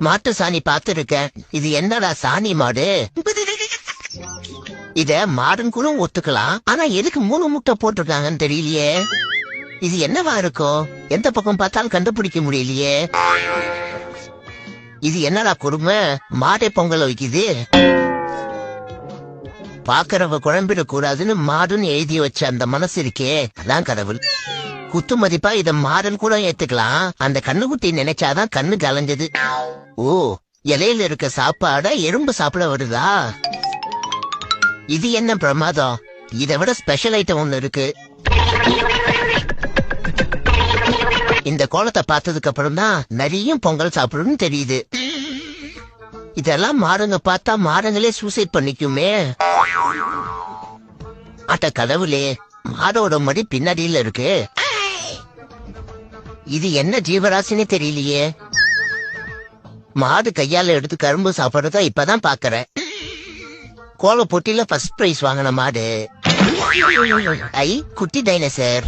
மாட்டு சாணி பாத்துருக்கேன். இது என்னடா சாணி மாடு? இத மாடுன்னு கூட ஒத்துக்கலாம். ஆனா எதுக்கு 3 முட்டை போட்டிருக்காங்கன்னு தெரியலையே. இது என்னவா இருக்கும்? எந்த பக்கம் பார்த்தாலும் கண்டுபிடிக்க முடியலையே. இது என்னடா கொடுமை? மாடை பொங்கல் வைக்குது. பாக்குறவ குழம்பிட கூடாதுன்னு மாடுன்னு எழுதி வச்ச அந்த மனசு இருக்கே, அதான் கடவுள். குத்து மதிப்பா இத மாடன் கூட ஏத்துக்கலாம். அந்த கண்ணுக்குட்டி நினைச்சாதான் கண்ணு கலைஞ்சது. ஓ, இலையில இருக்க சாப்பாட எறும்பு சாப்பிட வருதா? இது என்ன பிரமாதம்? இதை விட ஸ்பெஷல் ஐட்டம் ஒண்ணு இருக்கு. இந்த கோலத்தை பார்த்ததுக்கு அப்புறம் தான் நிறைய பொங்கல் சாப்பிடுன்னு தெரியுது. இதெல்லாம் மாடுங்க பார்த்தா மாடுங்களே சூசைட் பண்ணிக்குமே. அட்ட கடவுளே, மாடோட மடி பின்னாடியில இருக்கு. இது என்ன ஜீவராசின்னு தெரியலையே. மாடு கையால எடுத்து கரும்பு சாப்பிடுறதா இப்பதான் பாக்குறேன். கோல போட்டியில ஃபர்ஸ்ட் பிரைஸ் வாங்கின மாடு. ஐ, குட்டி டைனோசர்.